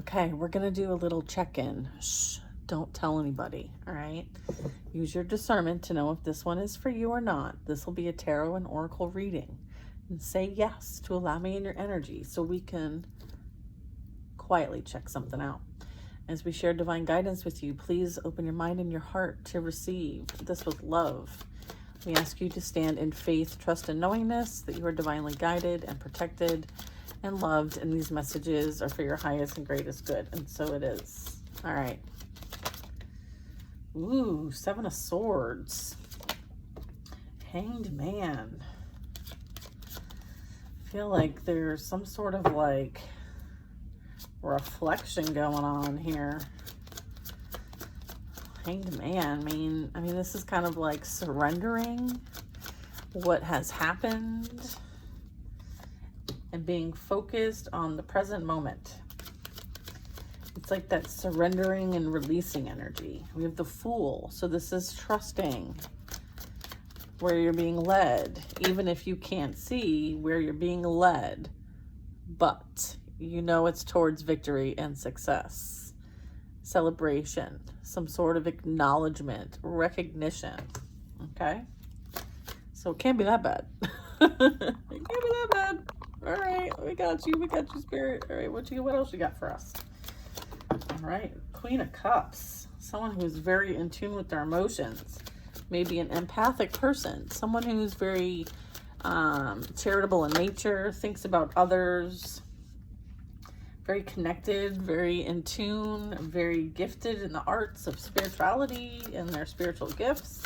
Okay, we're going to do a little check-in. Shh, don't tell anybody, all right? Use your discernment to know if this one is for you or not. This will be a tarot and oracle reading. And say yes to allow me in your energy so we can quietly check something out. As we share divine guidance with you, please open your mind and your heart to receive this with love. We ask you to stand in faith, trust, and knowingness that you are divinely guided and protected and loved, and these messages are for your highest and greatest good, and so it is. All right. Ooh, 7 of Swords. Hanged Man. I feel like there's some sort of like reflection going on here. Hanged Man. I mean, this is kind of like surrendering what has happened and being focused on the present moment. It's like that surrendering and releasing energy. We have the Fool. So this is trusting where you're being led, even if you can't see where you're being led, but you know it's towards victory and success. Celebration, some sort of acknowledgement, recognition. Okay? So it can't be that bad. It can't be that bad. All right, we got you, Spirit. All right, what else you got for us? All right, Queen of Cups. Someone who's very in tune with their emotions. Maybe an empathic person. Someone who's very charitable in nature, thinks about others, very connected, very in tune, very gifted in the arts of spirituality and their spiritual gifts.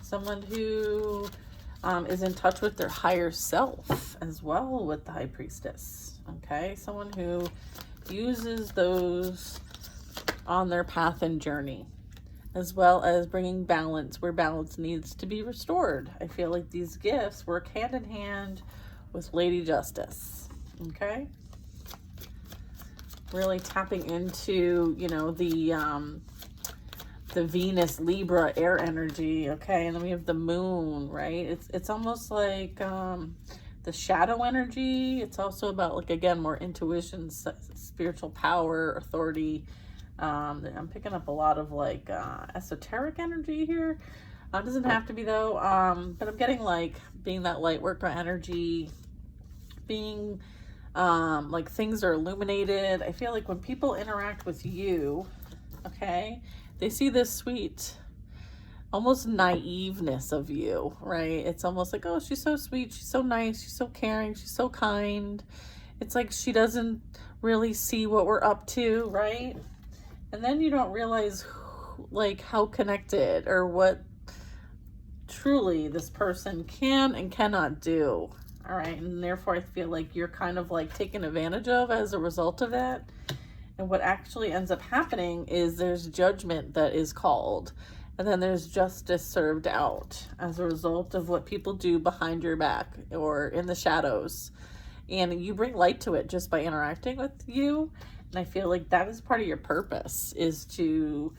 Someone who is in touch with their higher self as well with the High Priestess. Okay, someone who uses those on their path and journey, as well as bringing balance where balance needs to be restored. I feel like these gifts work hand in hand with Lady Justice. Okay, really tapping into, you know, the Venus Libra air energy. Okay, and then we have the Moon, right? It's almost like the shadow energy. It's also about, like, again, more intuition, spiritual power, authority. I'm picking up a lot of like esoteric energy here. Doesn't have to be though, but I'm getting like being that light worker energy, being like things are illuminated. I feel like when people interact with you, okay, they see this sweet, almost naiveness of you, right? It's almost like, oh, she's so sweet, she's so nice, she's so caring, she's so kind. It's like she doesn't really see what we're up to, right? And then you don't realize like how connected or what truly this person can and cannot do. All right. And therefore I feel like you're kind of like taken advantage of as a result of that. And what actually ends up happening is there's judgment that is called, and then there's justice served out as a result of what people do behind your back or in the shadows. And you bring light to it just by interacting with you. And I feel like that is part of your purpose, is to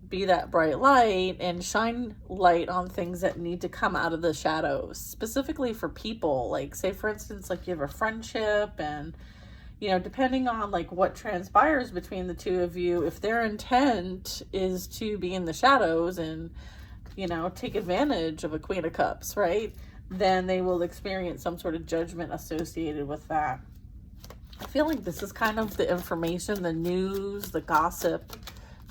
be that bright light and shine light on things that need to come out of the shadows, specifically for people. Like, say for instance, like you have a friendship, and you know, depending on like what transpires between the two of you, if their intent is to be in the shadows and, you know, take advantage of a Queen of Cups, right, then they will experience some sort of judgment associated with that. I feel like this is kind of the information, the news, the gossip,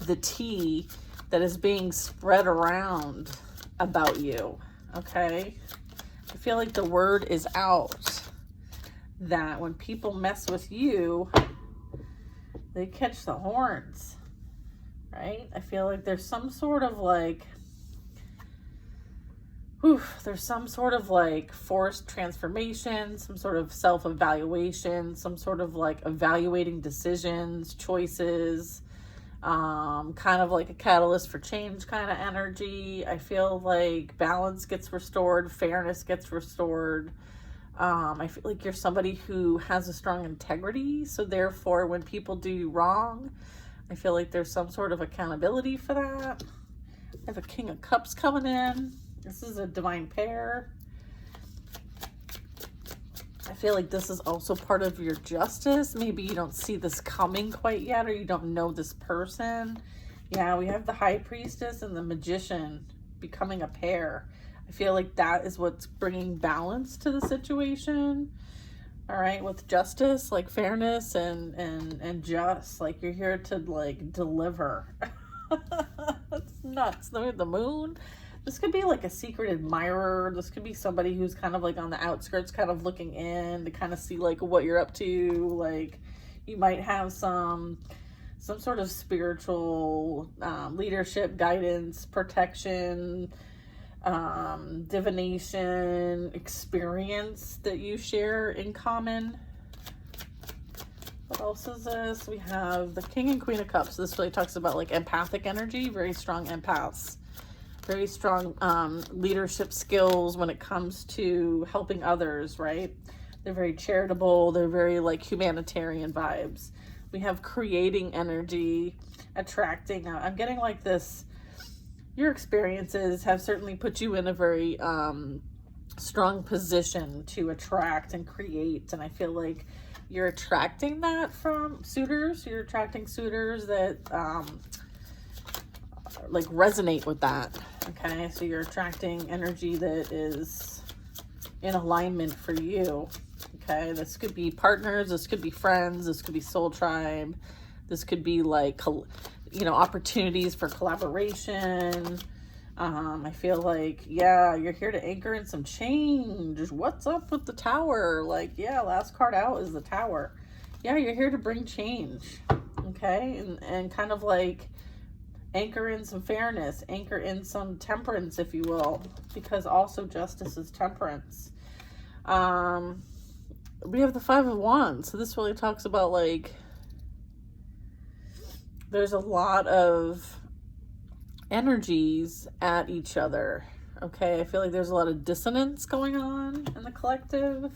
the tea that is being spread around about you, okay? I feel like the word is out that when people mess with you, they catch the horns, right? I feel like there's some sort of like, there's some sort of like forced transformation, some sort of self-evaluation, some sort of like evaluating decisions, choices, kind of like a catalyst for change kind of energy. I feel like balance gets restored, fairness gets restored. I feel like you're somebody who has a strong integrity, so therefore when people do you wrong, I feel like there's some sort of accountability for that. I have a King of Cups coming in. This is a divine pair. I feel like this is also part of your justice. Maybe you don't see this coming quite yet, or you don't know this person. Yeah, we have the High Priestess and the Magician becoming a pair. I feel like that is what's bringing balance to the situation. All right, with justice, like fairness and just, like you're here to like deliver. That's nuts. Look at the Moon. This could be like a secret admirer. This could be somebody who's kind of like on the outskirts, kind of looking in to kind of see like what you're up to. Like you might have some sort of spiritual leadership, guidance, protection, divination, experience that you share in common. What else is this? We have the King and Queen of Cups. This really talks about like empathic energy, very strong empaths. Very strong leadership skills when it comes to helping others, right? They're very charitable. They're very like humanitarian vibes. We have creating energy, attracting. I'm getting like this. Your experiences have certainly put you in a very strong position to attract and create. And I feel like you're attracting that from suitors. You're attracting suitors that like resonate with that. Okay, so you're attracting energy that is in alignment for you. Okay, this could be partners, this could be friends, this could be soul tribe, this could be like, you know, opportunities for collaboration. I feel like, yeah, you're here to anchor in some change. What's up with the Tower? Like, yeah, last card out is the Tower. Yeah, you're here to bring change. Okay, and kind of like anchor in some fairness, anchor in some temperance, if you will, because also justice is temperance. We have the Five of Wands. So this really talks about like, there's a lot of energies at each other. Okay, I feel like there's a lot of dissonance going on in the collective.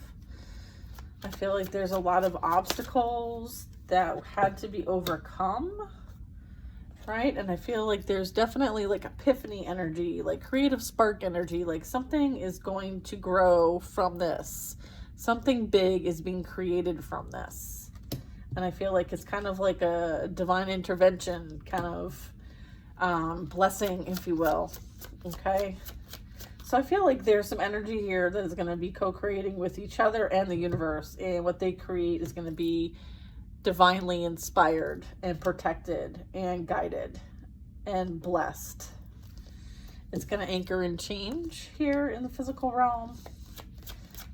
I feel like there's a lot of obstacles that had to be overcome. Right? And I feel like there's definitely like epiphany energy, like creative spark energy, like something is going to grow from this. Something big is being created from this. And I feel like it's kind of like a divine intervention, kind of blessing, if you will. Okay. So I feel like there's some energy here that is going to be co-creating with each other and the universe. And what they create is going to be divinely inspired and protected and guided and blessed. It's going to anchor in change here in the physical realm.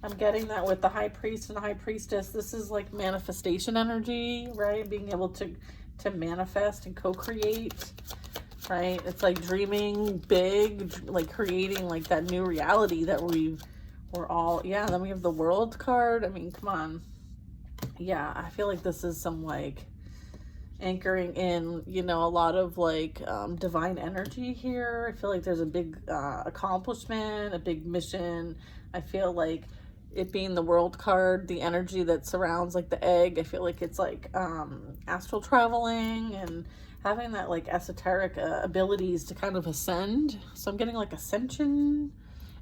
I'm getting that with the High Priest and the High Priestess. This is like manifestation energy, right? Being able to manifest and co-create, right? It's like dreaming big, like creating like that new reality that we're all, yeah. Then we have the World card. I mean, come on. Yeah, I feel like this is some like anchoring in, you know, a lot of like divine energy here. I feel like there's a big accomplishment, a big mission. I feel like it being the World card, the energy that surrounds like the egg, I feel like it's like astral traveling and having that like esoteric abilities to kind of ascend. So I'm getting like ascension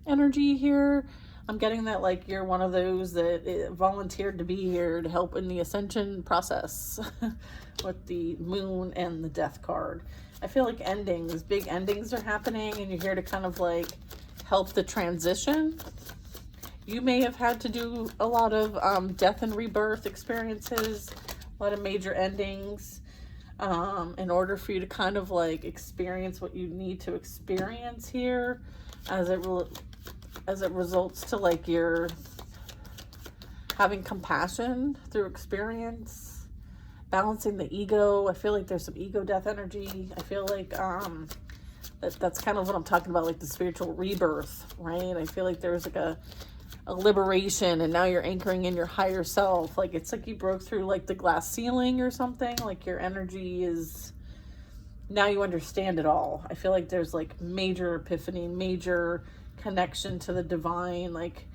energy here. I'm getting that like you're one of those that volunteered to be here to help in the ascension process with the Moon and the Death card. I feel like endings, big endings are happening, and you're here to kind of like help the transition. You may have had to do a lot of death and rebirth experiences, a lot of major endings, in order for you to kind of like experience what you need to experience here as it results to like you're having compassion through experience, balancing the ego. I feel like there's some ego death energy. I feel like that's kind of what I'm talking about, like the spiritual rebirth, right? I feel like there's like a liberation, and now you're anchoring in your higher self. Like it's like you broke through like the glass ceiling or something. Like your energy is, now you understand it all. I feel like there's like major epiphany, major connection to the divine, like,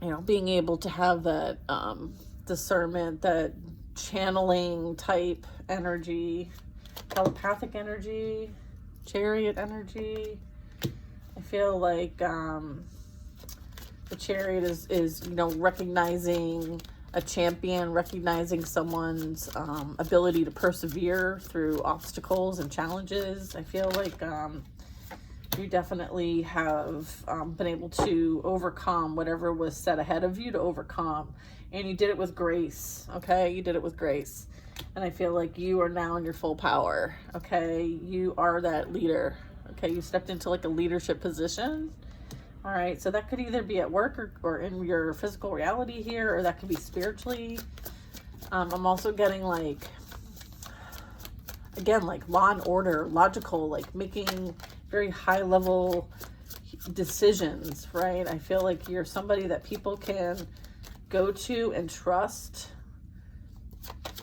you know, being able to have that discernment, that channeling type energy, telepathic energy, chariot energy. I feel like The Chariot is, you know, recognizing a champion, recognizing someone's ability to persevere through obstacles and challenges. I feel like you definitely have been able to overcome whatever was set ahead of you to overcome. And you did it with grace, okay? You did it with grace. And I feel like you are now in your full power, okay? You are that leader, okay? You stepped into like a leadership position. All right, so that could either be at work or in your physical reality here, or that could be spiritually. I'm also getting like, again, like law and order, logical, like making very high level decisions, right? I feel like you're somebody that people can go to and trust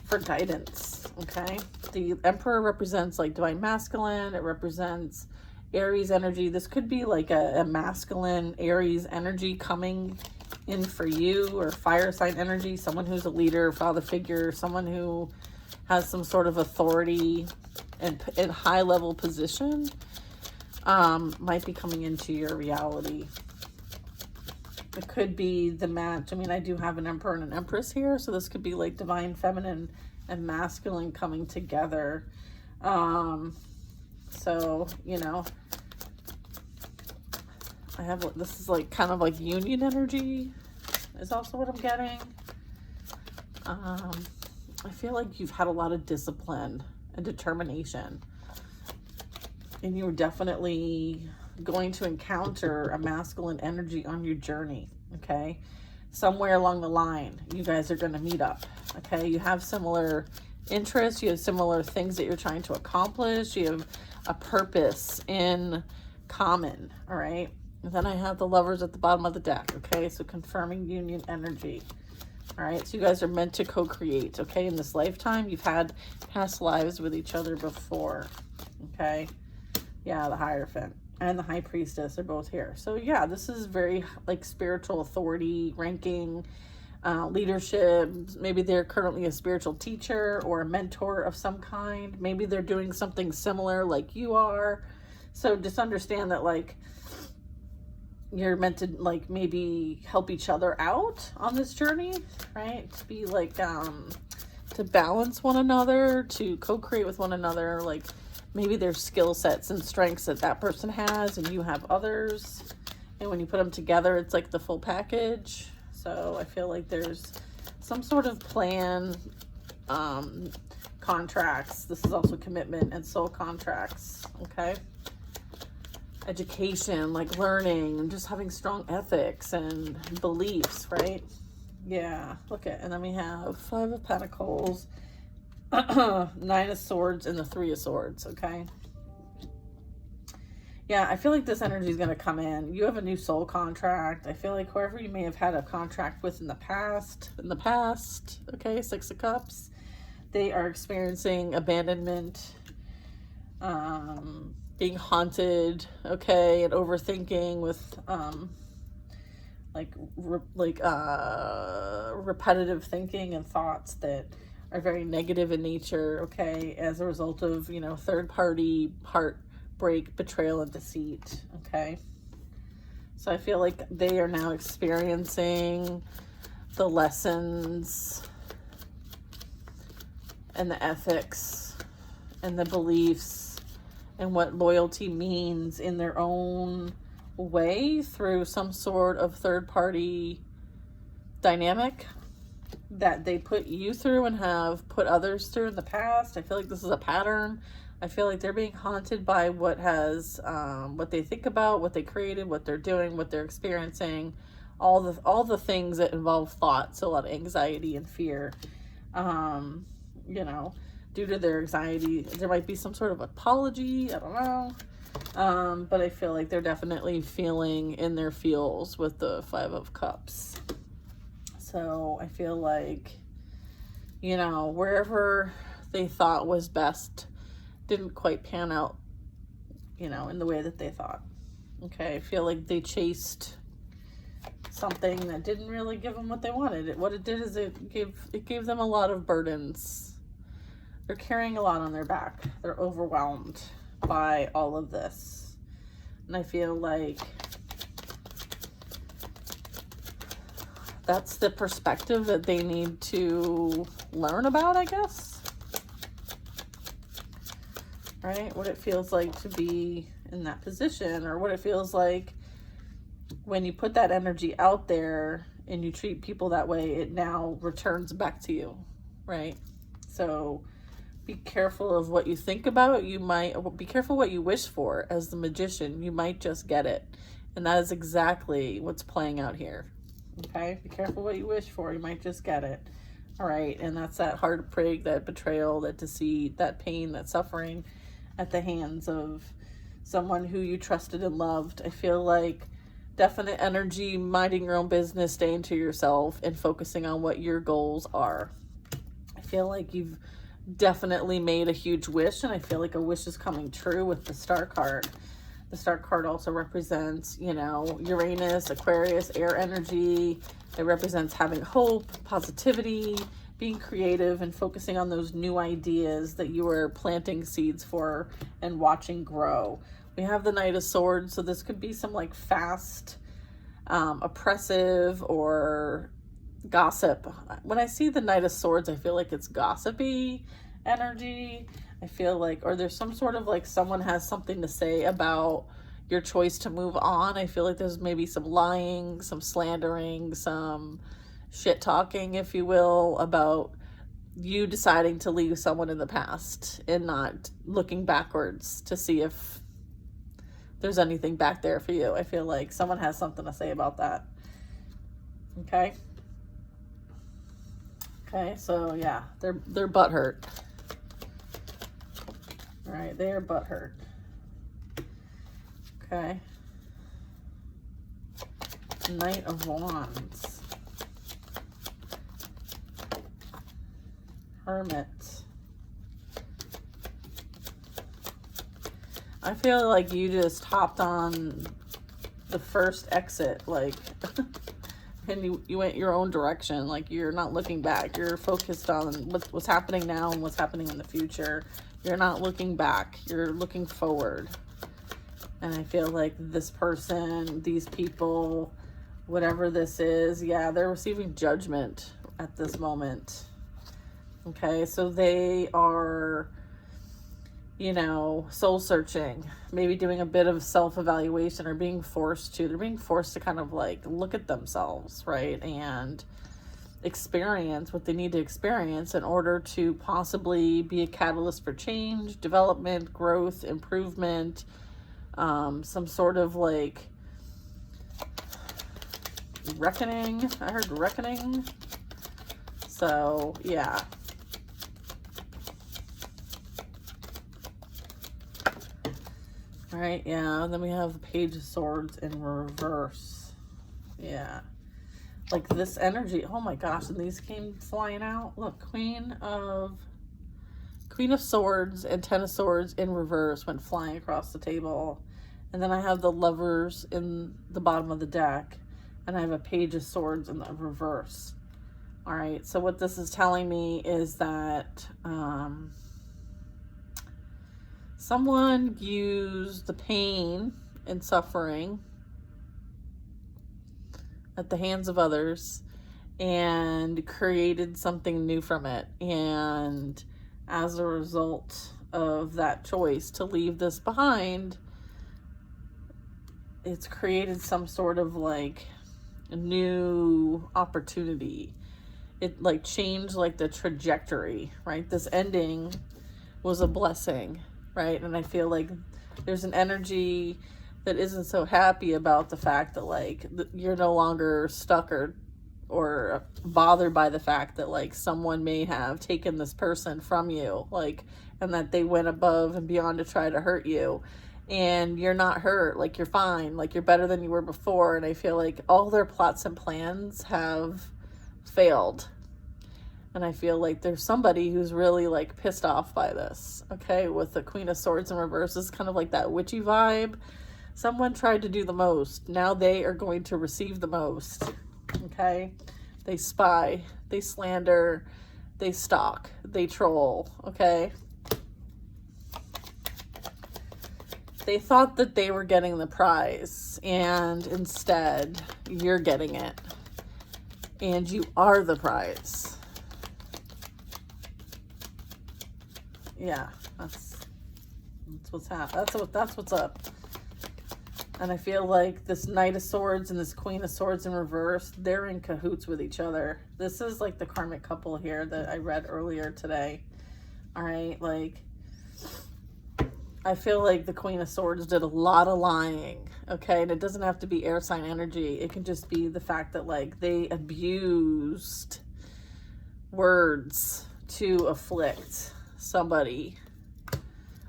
for guidance, okay? The Emperor represents like divine masculine. It represents Aries energy. This could be like a masculine Aries energy coming in for you, or fire sign energy, someone who's a leader, father figure, someone who has some sort of authority and high level position, might be coming into your reality. It could be the match. I mean, I do have an Emperor and an Empress here, so this could be like divine feminine and masculine coming together. So, you know, I have, this is like kind of like union energy is also what I'm getting. I feel like you've had a lot of discipline and determination, and you're definitely going to encounter a masculine energy on your journey, okay? Somewhere along the line, you guys are going to meet up, okay? You have similar interests, you have similar things that you're trying to accomplish, you have a purpose in common, all right? And then I have the Lovers at the bottom of the deck, okay? So confirming union energy, all right? So you guys are meant to co-create, okay? In this lifetime, you've had past lives with each other before, okay? Yeah, the Hierophant and the High Priestess are both here. So yeah, this is very like spiritual authority, ranking, leadership. Maybe they're currently a spiritual teacher or a mentor of some kind. Maybe they're doing something similar like you are. So just understand that like you're meant to like maybe help each other out on this journey, right? To be like to balance one another, to co-create with one another. Like maybe there's skill sets and strengths that that person has and you have others, and when you put them together, it's like the full package. So I feel like there's some sort of plan, contracts. This is also commitment and soul contracts, okay? Education, like learning and just having strong ethics and beliefs, right? Yeah, look at, and then we have 5 of Pentacles, 9 of Swords, and the 3 of Swords, okay? Yeah, I feel like this energy is going to come in. You have a new soul contract. I feel like whoever you may have had a contract with in the past, okay, 6 of Cups, they are experiencing abandonment, being haunted, okay, and overthinking with, repetitive thinking and thoughts that are very negative in nature, okay, as a result of, you know, third-party heartbreak, betrayal, and deceit, okay? So I feel like they are now experiencing the lessons and the ethics and the beliefs and what loyalty means in their own way through some sort of third-party dynamic that they put you through and have put others through in the past. I feel like this is a pattern. I feel like they're being haunted by what has, what they think about, what they created, what they're doing, what they're experiencing, all the things that involve thoughts, a lot of anxiety and fear. You know, due to their anxiety, there might be some sort of apology. I don't know. But I feel like they're definitely feeling in their feels with the 5 of Cups. So I feel like, you know, wherever they thought was best didn't quite pan out, you know, in the way that they thought. Okay, I feel like they chased something that didn't really give them what they wanted. What it did is it gave them a lot of burdens. They're carrying a lot on their back. They're overwhelmed by all of this. And I feel like that's the perspective that they need to learn about, I guess. Right? What it feels like to be in that position, or what it feels like when you put that energy out there and you treat people that way, it now returns back to you, right? So be careful of what you think about. You might be careful what you wish for. As the magician, you might just get it. And that is exactly what's playing out here. Okay? Be careful what you wish for. You might just get it. All right? And that's that heartbreak, that betrayal, that deceit, that pain, that suffering at the hands of someone who you trusted and loved. I feel like definite energy, minding your own business, staying to yourself, and focusing on what your goals are. I feel like you've definitely made a huge wish, and I feel like a wish is coming true with the Star card. The Star card also represents, you know, Uranus, Aquarius, air energy. It represents having hope, positivity, being creative, and focusing on those new ideas that you are planting seeds for and watching grow. We have the Knight of Swords, so this could be some like fast, oppressive, or gossip. When I see the Knight of Swords, I feel like it's gossipy energy. I feel like, or there's some sort of like someone has something to say about your choice to move on. I feel like there's maybe some lying, some slandering, some shit talking, if you will, about you deciding to leave someone in the past and not looking backwards to see if there's anything back there for you. I feel like someone has something to say about that. Okay. Okay, so yeah, they're butthurt. All right, they're butthurt. Okay. Knight of Wands. Hermit. I feel like you just hopped on the first exit, like, and you went your own direction. Like, you're not looking back. You're focused on what's happening now and what's happening in the future. You're not looking back. You're looking forward. And I feel like this person, these people, whatever this is, yeah, they're receiving judgment at this moment. Okay, so they are, you know, soul searching, maybe doing a bit of self-evaluation, or being forced to. They're being forced to kind of like look at themselves, right? And experience what they need to experience in order to possibly be a catalyst for change, development, growth, improvement, some sort of like reckoning. I heard reckoning. So yeah. All right, yeah, and then we have the Page of Swords in reverse. Yeah. Like this energy, oh my gosh, and these came flying out. Look, Queen of Swords and Ten of Swords in reverse went flying across the table. And then I have the Lovers in the bottom of the deck, and I have a Page of Swords in the reverse. All right, so what this is telling me is that someone used the pain and suffering at the hands of others and created something new from it. And as a result of that choice to leave this behind, it's created some sort of like a new opportunity. It like changed like the trajectory, right? This ending was a blessing, right? And I feel like there's an energy that isn't so happy about the fact that like you're no longer stuck or bothered by the fact that like someone may have taken this person from you, like, and that they went above and beyond to try to hurt you, and you're not hurt. Like, you're fine, like you're better than you were before. And I feel like all their plots and plans have failed. And I feel like there's somebody who's really like pissed off by this. Okay, with the Queen of Swords in reverse, is kind of like that witchy vibe. Someone tried to do the most. Now they are going to receive the most. Okay? They spy. They slander. They stalk. They troll. Okay? They thought that they were getting the prize, and instead, you're getting it. and you are the prize. Yeah, that's what's happening. That's what's up. And I feel like this Knight of Swords and this Queen of Swords in reverse, they're in cahoots with each other. This is like the karmic couple here that I read earlier today. All right, like, I feel like the Queen of Swords did a lot of lying, okay? And it doesn't have to be air sign energy. It can just be the fact that, like, they abused words to afflict somebody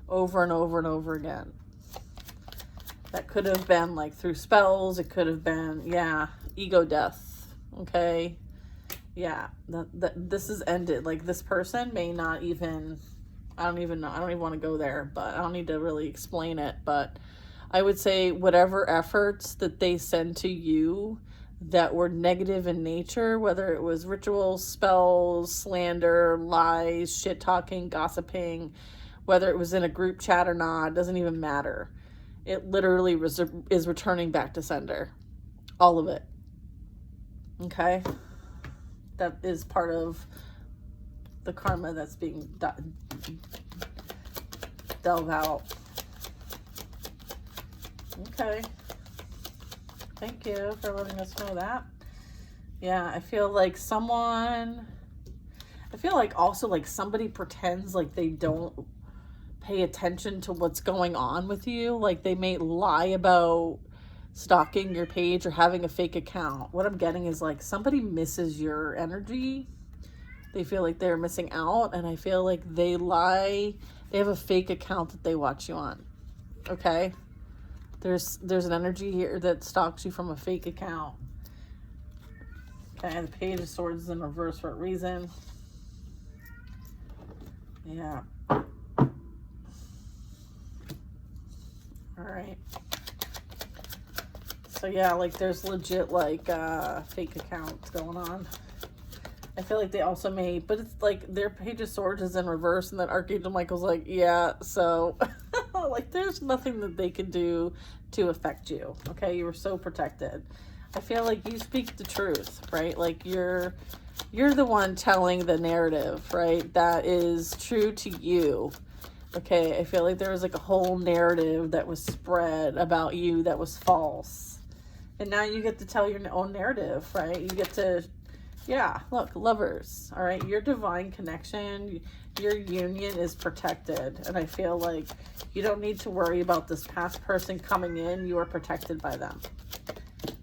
over and over and over again. That could have been like through spells. It could have been, yeah, ego death. Okay. Yeah. This is ended. Like, this person may not even, I don't even know. I don't even want to go there, but I don't need to really explain it. But I would say whatever efforts that they send to you that were negative in nature, whether it was rituals, spells, slander, lies, shit talking, gossiping, whether it was in a group chat or not, doesn't even matter. It literally is returning back to sender. All of it. Okay? That is part of the karma that's being delved out. Okay. Thank you for letting us know that. Yeah, I feel like also like somebody pretends like they don't pay attention to what's going on with you. Like, they may lie about stalking your page or having a fake account. What I'm getting is like somebody misses your energy. They feel like they're missing out, and I feel like they lie. They have a fake account that they watch you on. Okay? There's an energy here that stalks you from a fake account. Okay, the Page of Swords is in reverse for a reason. Yeah. All right. So yeah, like, there's legit like fake accounts going on. I feel like they also may, but it's like their Page of Swords is in reverse, and then Archangel Michael's like, yeah, so like, there's nothing that they can do to affect you. Okay, you were so protected. I feel like you speak the truth, right? Like, you're the one telling the narrative, right? That is true to you. Okay, I feel like there was like a whole narrative that was spread about you that was false. And now you get to tell your own narrative, right? You get to, yeah, look, lovers, all right? Your divine connection, your union is protected. And I feel like you don't need to worry about this past person coming in. You are protected by them,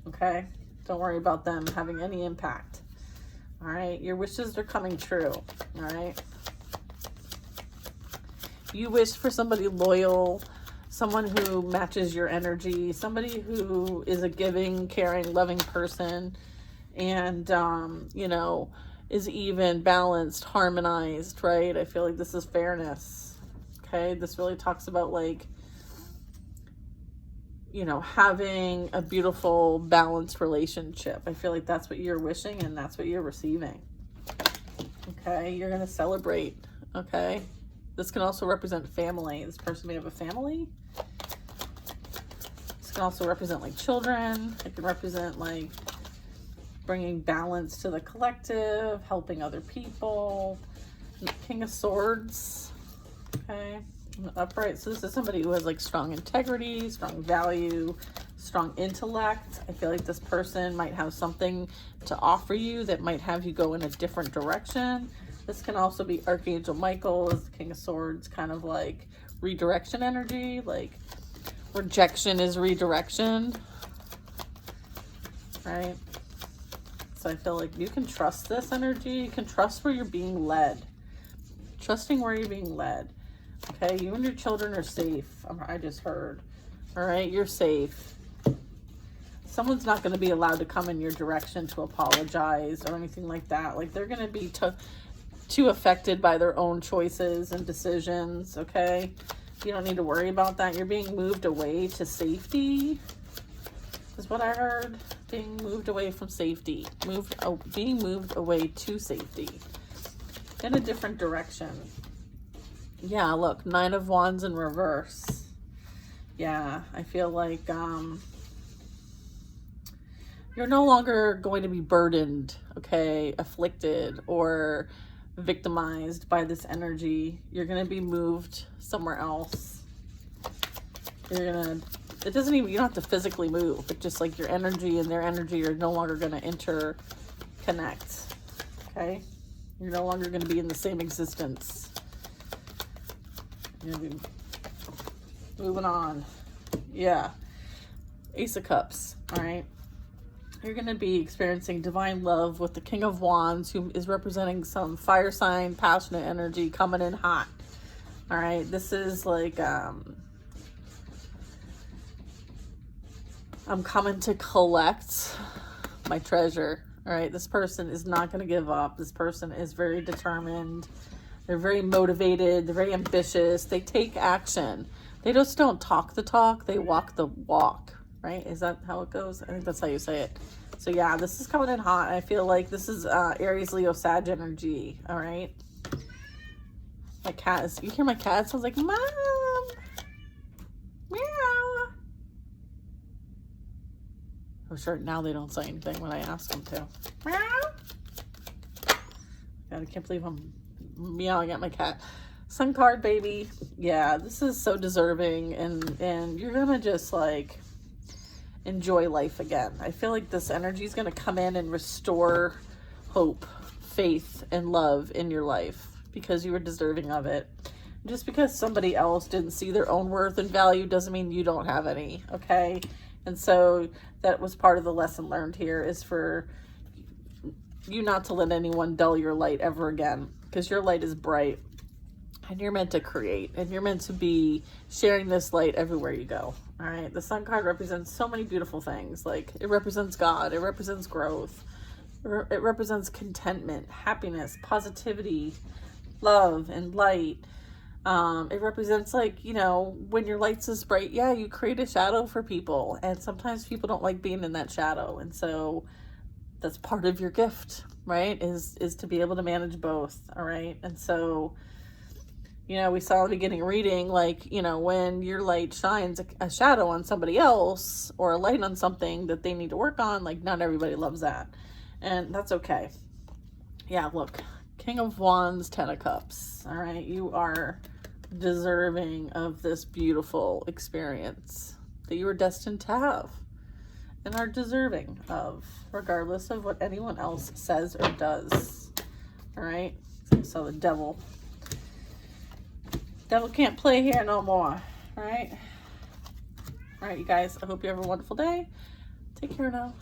okay? Don't worry about them having any impact, all right? Your wishes are coming true, all right? You wish for somebody loyal, someone who matches your energy, somebody who is a giving, caring, loving person, and, you know, is even, balanced, harmonized, right? I feel like this is fairness, okay? This really talks about, like, you know, having a beautiful, balanced relationship. I feel like that's what you're wishing, and that's what you're receiving, okay? You're going to celebrate, okay? This can also represent family. This person may have a family. This can also represent like children. It can represent like bringing balance to the collective, helping other people. King of Swords. Okay. Upright. So this is somebody who has like strong integrity, strong value, strong intellect. I feel like this person might have something to offer you that might have you go in a different direction. This can also be Archangel Michael as the King of Swords, kind of like redirection energy, like rejection is redirection, right? So I feel like you can trust this energy. You can trust where you're being led. Trusting where you're being led. Okay, you and your children are safe. I just heard. All right, you're safe. Someone's not going to be allowed to come in your direction to apologize or anything like that. Like, they're going to be too affected by their own choices and decisions, okay? You don't need to worry about that. You're being moved away to safety, is what I heard. Being moved away from safety. Being moved away to safety. In a different direction. Yeah, look, 9 of Wands in reverse. Yeah, I feel like you're no longer going to be burdened, okay, afflicted, or victimized by this energy. You're going to be moved somewhere else. It doesn't even, you don't have to physically move. It's just like your energy and their energy are no longer going to interconnect, okay? You're no longer going to be in the same existence. You're going to be moving on. Yeah. Ace of Cups, all right? You're going to be experiencing divine love with the King of Wands, who is representing some fire sign, passionate energy coming in hot. All right, this is like, I'm coming to collect my treasure. All right, this person is not going to give up. This person is very determined. They're very motivated. They're very ambitious. They take action. They just don't talk the talk. They walk the walk. Right? Is that how it goes? I think that's how you say it. So yeah, this is coming in hot. I feel like this is Aries, Leo, Sag energy. All right. My cat is, you hear my cat? It sounds like, Mom. Meow. I'm sure now they don't say anything when I ask them to. Meow. God, I can't believe I'm meowing at my cat. Sun card, baby. Yeah, this is so deserving, and you're gonna just like enjoy life again. I feel like this energy is going to come in and restore hope, faith, and love in your life because you were deserving of it. Just because somebody else didn't see their own worth and value doesn't mean you don't have any, okay? And so that was part of the lesson learned here, is for you not to let anyone dull your light ever again, because your light is bright and you're meant to create, and you're meant to be sharing this light everywhere you go. All right. The Sun card represents so many beautiful things. Like, it represents God. It represents growth. It represents contentment, happiness, positivity, love, and light. It represents, like, you know, when your light's this bright, yeah, you create a shadow for people. And sometimes people don't like being in that shadow. And so that's part of your gift, right? Is to be able to manage both. All right. And so, you know, we saw in the beginning reading, like, you know, when your light shines a shadow on somebody else, or a light on something that they need to work on, like, not everybody loves that. And that's okay. Yeah, look, King of Wands, 10 of Cups. All right, you are deserving of this beautiful experience that you were destined to have and are deserving of, regardless of what anyone else says or does. All right, so the devil can't play here no more. All right, you guys, I hope you have a wonderful day. Take care now.